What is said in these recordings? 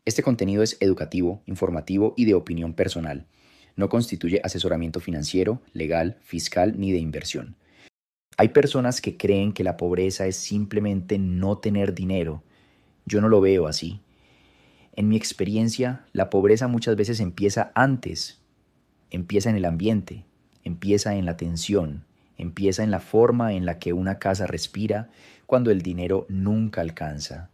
Este contenido es educativo, informativo y de opinión personal. No constituye asesoramiento financiero, legal, fiscal ni de inversión. Hay personas que creen que la pobreza es simplemente no tener dinero. Yo no lo veo así. En mi experiencia, la pobreza muchas veces empieza antes. Empieza en el ambiente, empieza en la tensión, empieza en la forma en la que una casa respira cuando el dinero nunca alcanza.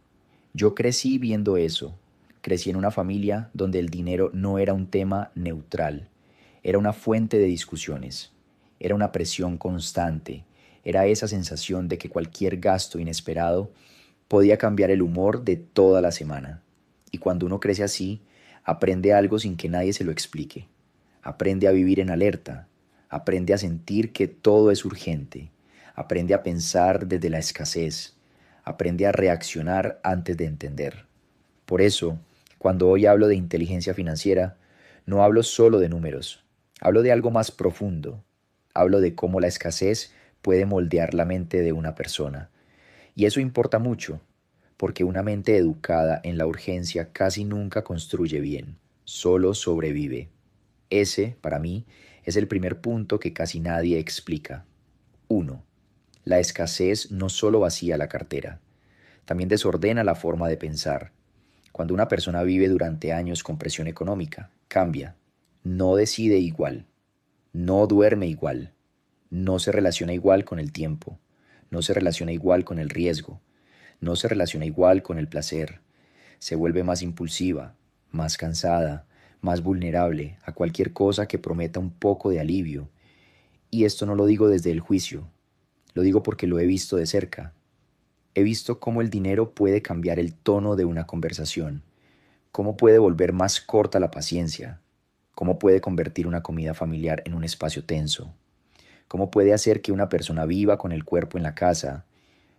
Yo crecí viendo eso. Crecí en una familia donde el dinero no era un tema neutral, era una fuente de discusiones, era una presión constante, era esa sensación de que cualquier gasto inesperado podía cambiar el humor de toda la semana. Y cuando uno crece así, aprende algo sin que nadie se lo explique. Aprende a vivir en alerta, aprende a sentir que todo es urgente, aprende a pensar desde la escasez, aprende a reaccionar antes de entender. Por eso, cuando hoy hablo de inteligencia financiera, no hablo solo de números, hablo de algo más profundo, hablo de cómo la escasez puede moldear la mente de una persona. Y eso importa mucho, porque una mente educada en la urgencia casi nunca construye bien, solo sobrevive. Ese, para mí, es el primer punto que casi nadie explica. Uno, la escasez no solo vacía la cartera, también desordena la forma de pensar. Cuando una persona vive durante años con presión económica, cambia, no decide igual, no duerme igual, no se relaciona igual con el tiempo, no se relaciona igual con el riesgo, no se relaciona igual con el placer, se vuelve más impulsiva, más cansada, más vulnerable a cualquier cosa que prometa un poco de alivio. Y esto no lo digo desde el juicio, lo digo porque lo he visto de cerca. He visto cómo el dinero puede cambiar el tono de una conversación, cómo puede volver más corta la paciencia, cómo puede convertir una comida familiar en un espacio tenso, cómo puede hacer que una persona viva con el cuerpo en la casa,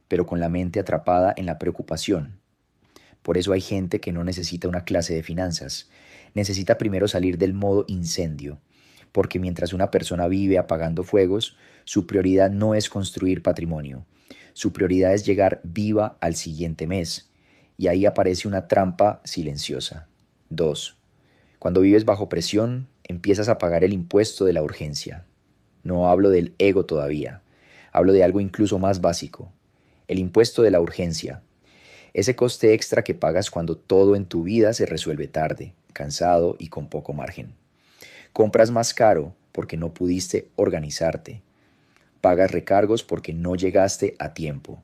pero con la mente atrapada en la preocupación. Por eso hay gente que no necesita una clase de finanzas, necesita primero salir del modo incendio, porque mientras una persona vive apagando fuegos, su prioridad no es construir patrimonio, su prioridad es llegar viva al siguiente mes, y ahí aparece una trampa silenciosa. 2. Cuando vives bajo presión, empiezas a pagar el impuesto de la urgencia. No hablo del ego todavía, hablo de algo incluso más básico, el impuesto de la urgencia. Ese coste extra que pagas cuando todo en tu vida se resuelve tarde, cansado y con poco margen. Compras más caro porque no pudiste organizarte. Pagas recargos porque no llegaste a tiempo.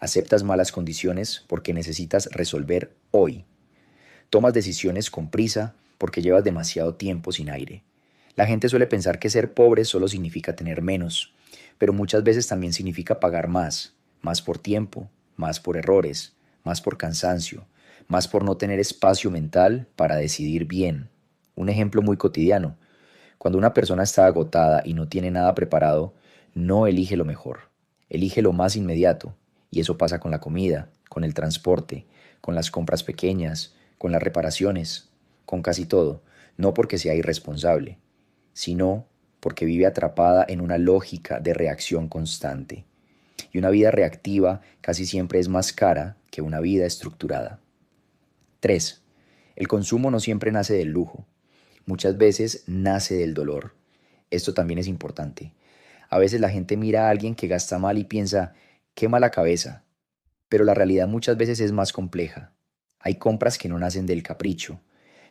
Aceptas malas condiciones porque necesitas resolver hoy. Tomas decisiones con prisa porque llevas demasiado tiempo sin aire. La gente suele pensar que ser pobre solo significa tener menos, pero muchas veces también significa pagar más, más por tiempo, más por errores, más por cansancio, más por no tener espacio mental para decidir bien. Un ejemplo muy cotidiano. Cuando una persona está agotada y no tiene nada preparado, no elige lo mejor, elige lo más inmediato. Y eso pasa con la comida, con el transporte, con las compras pequeñas, con las reparaciones, con casi todo. No porque sea irresponsable, sino porque vive atrapada en una lógica de reacción constante. Y una vida reactiva casi siempre es más cara que una vida estructurada. 3. El consumo no siempre nace del lujo. Muchas veces nace del dolor. Esto también es importante. A veces la gente mira a alguien que gasta mal y piensa, qué mala cabeza. Pero la realidad muchas veces es más compleja. Hay compras que no nacen del capricho,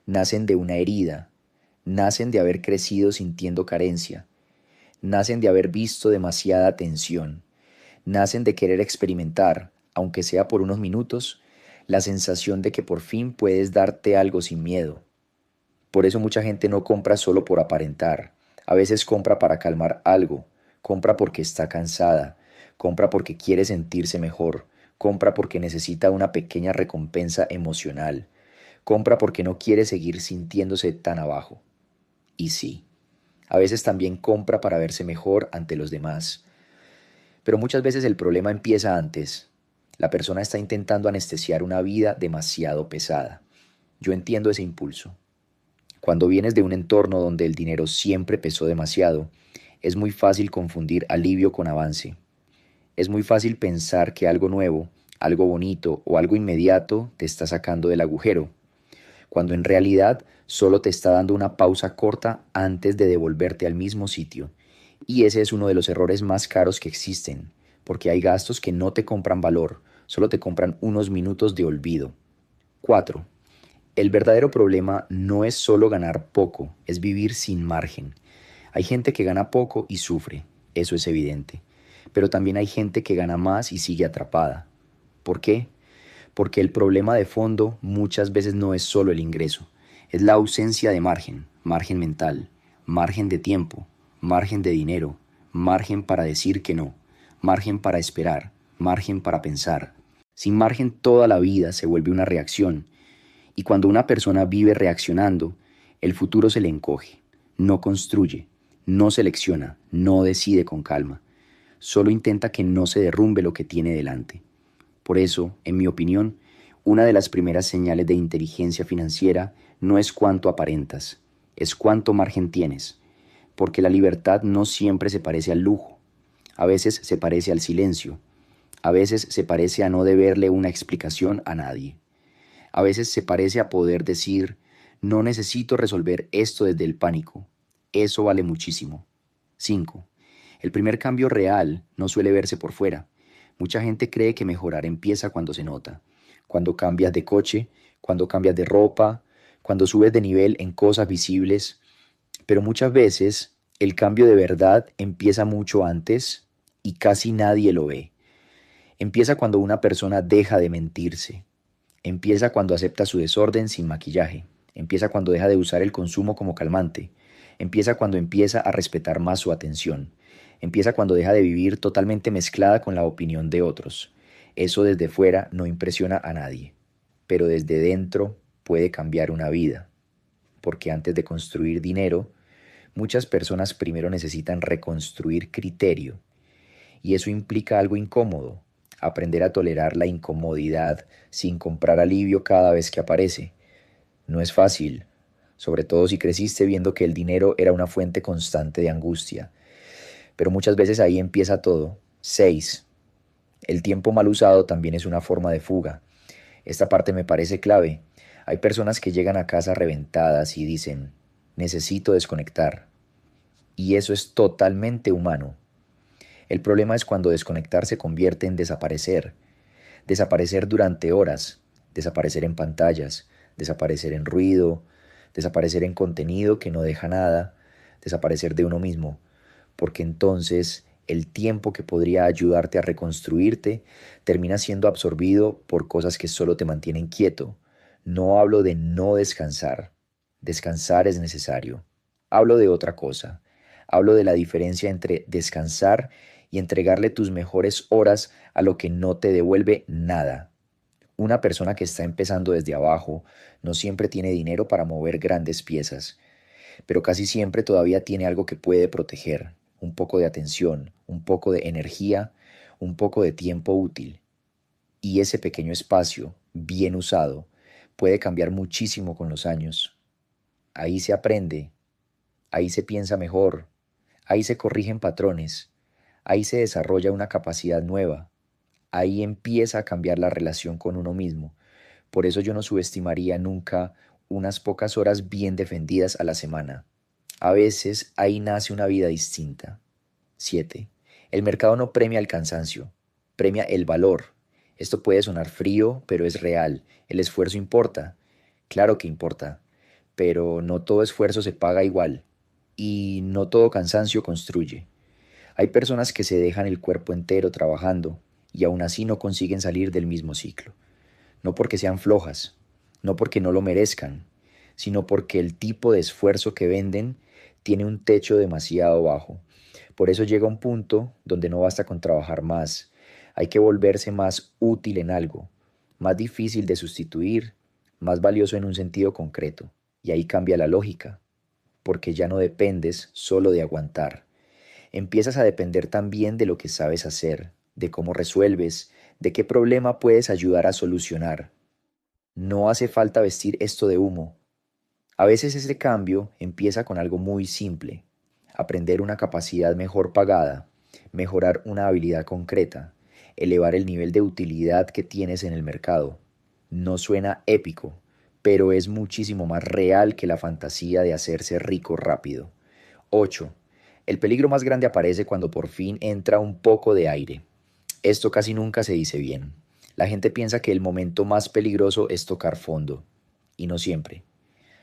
nacen de una herida, nacen de haber crecido sintiendo carencia, nacen de haber visto demasiada tensión, nacen de querer experimentar, aunque sea por unos minutos, la sensación de que por fin puedes darte algo sin miedo. Por eso mucha gente no compra solo por aparentar, a veces compra para calmar algo, compra porque está cansada, compra porque quiere sentirse mejor, compra porque necesita una pequeña recompensa emocional, compra porque no quiere seguir sintiéndose tan abajo. Y sí, a veces también compra para verse mejor ante los demás. Pero muchas veces el problema empieza antes. La persona está intentando anestesiar una vida demasiado pesada. Yo entiendo ese impulso. Cuando vienes de un entorno donde el dinero siempre pesó demasiado, es muy fácil confundir alivio con avance. Es muy fácil pensar que algo nuevo, algo bonito o algo inmediato te está sacando del agujero. cuando en realidad solo te está dando una pausa corta antes de devolverte al mismo sitio. Y ese es uno de los errores más caros que existen, porque hay gastos que no te compran valor, solo te compran unos minutos de olvido. 4. El verdadero problema no es solo ganar poco, es vivir sin margen. Hay gente que gana poco y sufre, eso es evidente, pero también hay gente que gana más y sigue atrapada. ¿Por qué? Porque el problema de fondo muchas veces no es solo el ingreso, es la ausencia de margen, margen mental, margen de tiempo, margen de dinero, margen para decir que no, margen para esperar, margen para pensar. Sin margen toda la vida se vuelve una reacción, y cuando una persona vive reaccionando, el futuro se le encoge, no construye, no selecciona, no decide con calma, solo intenta que no se derrumbe lo que tiene delante. Por eso, en mi opinión, una de las primeras señales de inteligencia financiera no es cuánto aparentas, es cuánto margen tienes, porque la libertad no siempre se parece al lujo, a veces se parece al silencio, a veces se parece a no deberle una explicación a nadie, a veces se parece a poder decir, no necesito resolver esto desde el pánico, eso vale muchísimo. 5. El primer cambio real no suele verse por fuera. Mucha gente cree que mejorar empieza cuando se nota, cuando cambias de coche, cuando cambias de ropa, cuando subes de nivel en cosas visibles, pero muchas veces el cambio de verdad empieza mucho antes y casi nadie lo ve. Empieza cuando una persona deja de mentirse, empieza cuando acepta su desorden sin maquillaje, empieza cuando deja de usar el consumo como calmante, empieza cuando empieza a respetar más su atención, empieza cuando deja de vivir totalmente mezclada con la opinión de otros. Eso desde fuera no impresiona a nadie, pero desde dentro puede cambiar una vida, porque antes de construir dinero, muchas personas primero necesitan reconstruir criterio, y eso implica algo incómodo, aprender a tolerar la incomodidad sin comprar alivio cada vez que aparece. No es fácil, sobre todo si creciste viendo que el dinero era una fuente constante de angustia, pero muchas veces ahí empieza todo. 6. El tiempo mal usado también es una forma de fuga. Esta parte me parece clave. Hay personas que llegan a casa reventadas y dicen, necesito desconectar. Y eso es totalmente humano. El problema es cuando desconectar se convierte en desaparecer. Desaparecer durante horas, desaparecer en pantallas, desaparecer en ruido, desaparecer en contenido que no deja nada, desaparecer de uno mismo, porque entonces el tiempo que podría ayudarte a reconstruirte termina siendo absorbido por cosas que solo te mantienen quieto. No hablo de no descansar, descansar es necesario. Hablo de otra cosa. Hablo de la diferencia entre descansar y entregarle tus mejores horas a lo que no te devuelve nada. Una persona que está empezando desde abajo no siempre tiene dinero para mover grandes piezas, pero casi siempre todavía tiene algo que puede proteger, un poco de atención, un poco de energía, un poco de tiempo útil. Y ese pequeño espacio, bien usado, puede cambiar muchísimo con los años. Ahí se aprende, ahí se piensa mejor, ahí se corrigen patrones, ahí se desarrolla una capacidad nueva, ahí empieza a cambiar la relación con uno mismo. Por eso yo no subestimaría nunca unas pocas horas bien defendidas a la semana. A veces ahí nace una vida distinta. 7. El mercado no premia el cansancio, premia el valor. Esto puede sonar frío, pero es real. El esfuerzo importa. Claro que importa, pero no todo esfuerzo se paga igual y no todo cansancio construye. Hay personas que se dejan el cuerpo entero trabajando y aún así no consiguen salir del mismo ciclo. No porque sean flojas, no porque no lo merezcan, sino porque el tipo de esfuerzo que venden tiene un techo demasiado bajo. Por eso llega un punto donde no basta con trabajar más, hay que volverse más útil en algo, más difícil de sustituir, más valioso en un sentido concreto. Y ahí cambia la lógica, porque ya no dependes solo de aguantar. Empiezas a depender también de lo que sabes hacer, de cómo resuelves, de qué problema puedes ayudar a solucionar. No hace falta vestir esto de humo. A veces ese cambio empieza con algo muy simple: aprender una capacidad mejor pagada, mejorar una habilidad concreta, elevar el nivel de utilidad que tienes en el mercado. No suena épico, pero es muchísimo más real que la fantasía de hacerse rico rápido. 8. El peligro más grande aparece cuando por fin entra un poco de aire. Esto casi nunca se dice bien. La gente piensa que el momento más peligroso es tocar fondo, y no siempre.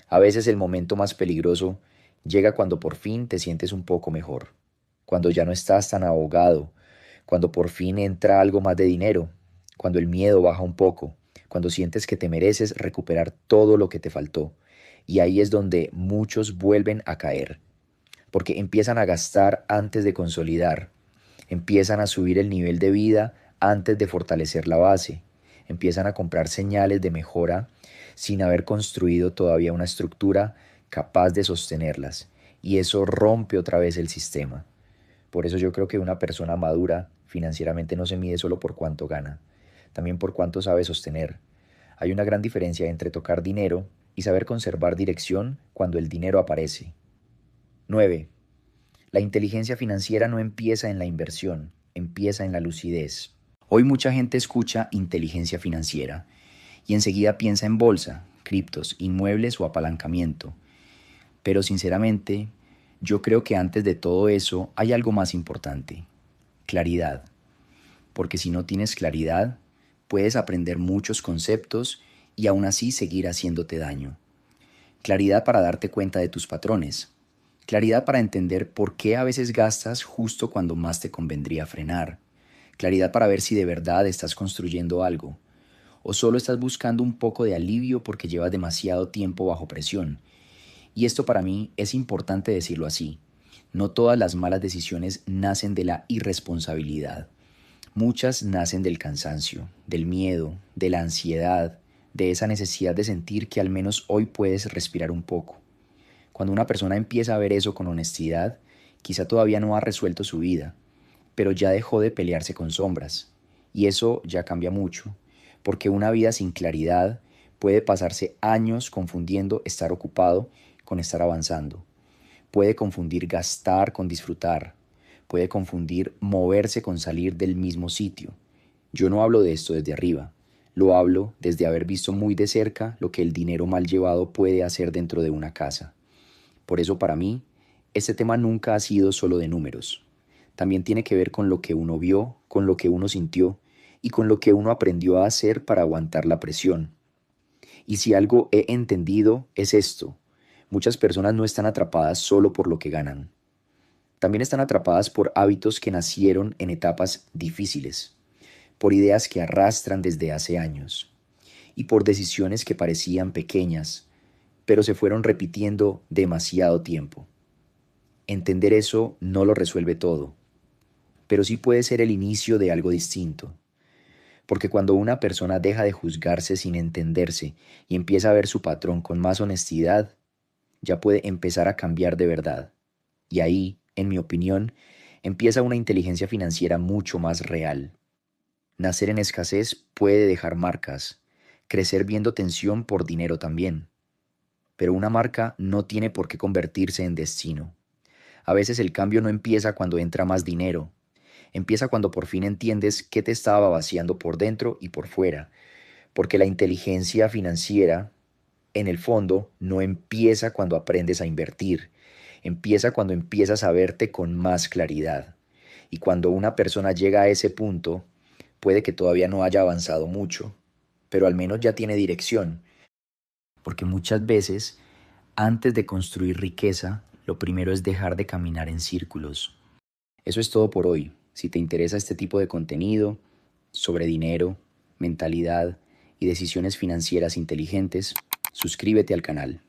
A veces el momento más peligroso llega cuando por fin te sientes un poco mejor, cuando ya no estás tan ahogado, cuando por fin entra algo más de dinero, cuando el miedo baja un poco, cuando sientes que te mereces recuperar todo lo que te faltó. Y ahí es donde muchos vuelven a caer, porque empiezan a gastar antes de consolidar, empiezan a subir el nivel de vida antes de fortalecer la base, empiezan a comprar señales de mejora sin haber construido todavía una estructura capaz de sostenerlas. Y eso rompe otra vez el sistema. Por eso yo creo que una persona madura financieramente no se mide solo por cuánto gana, también por cuánto sabe sostener. Hay una gran diferencia entre tocar dinero y saber conservar dirección cuando el dinero aparece. 9. La inteligencia financiera no empieza en la inversión, empieza en la lucidez. Hoy mucha gente escucha inteligencia financiera y enseguida piensa en bolsa, criptos, inmuebles o apalancamiento. Pero sinceramente, yo creo que antes de todo eso hay algo más importante: claridad. Porque si no tienes claridad, puedes aprender muchos conceptos y aún así seguir haciéndote daño. Claridad para darte cuenta de tus patrones. Claridad para entender por qué a veces gastas justo cuando más te convendría frenar. Claridad para ver si de verdad estás construyendo algo o solo estás buscando un poco de alivio porque llevas demasiado tiempo bajo presión. Y esto para mí es importante decirlo así. No todas las malas decisiones nacen de la irresponsabilidad. Muchas nacen del cansancio, del miedo, de la ansiedad, de esa necesidad de sentir que al menos hoy puedes respirar un poco. Cuando una persona empieza a ver eso con honestidad, quizá todavía no ha resuelto su vida, pero ya dejó de pelearse con sombras. Y eso ya cambia mucho, porque una vida sin claridad puede pasarse años confundiendo estar ocupado con estar avanzando. Puede confundir gastar con disfrutar. Puede confundir moverse con salir del mismo sitio. Yo no hablo de esto desde arriba. Lo hablo desde haber visto muy de cerca lo que el dinero mal llevado puede hacer dentro de una casa. Por eso para mí, este tema nunca ha sido solo de números. También tiene que ver con lo que uno vio, con lo que uno sintió y con lo que uno aprendió a hacer para aguantar la presión. Y si algo he entendido es esto: muchas personas no están atrapadas solo por lo que ganan. También están atrapadas por hábitos que nacieron en etapas difíciles, por ideas que arrastran desde hace años y por decisiones que parecían pequeñas, pero se fueron repitiendo demasiado tiempo. Entender eso no lo resuelve todo, pero sí puede ser el inicio de algo distinto. Porque cuando una persona deja de juzgarse sin entenderse y empieza a ver su patrón con más honestidad, ya puede empezar a cambiar de verdad. Y ahí, en mi opinión, empieza una inteligencia financiera mucho más real. Nacer en escasez puede dejar marcas, crecer viendo tensión por dinero también. Pero una marca no tiene por qué convertirse en destino. A veces el cambio no empieza cuando entra más dinero. Empieza cuando por fin entiendes qué te estaba vaciando por dentro y por fuera. Porque la inteligencia financiera, en el fondo, no empieza cuando aprendes a invertir. Empieza cuando empiezas a verte con más claridad. Y cuando una persona llega a ese punto, puede que todavía no haya avanzado mucho, pero al menos ya tiene dirección. Porque muchas veces, antes de construir riqueza, lo primero es dejar de caminar en círculos. Eso es todo por hoy. Si te interesa este tipo de contenido sobre dinero, mentalidad y decisiones financieras inteligentes, suscríbete al canal.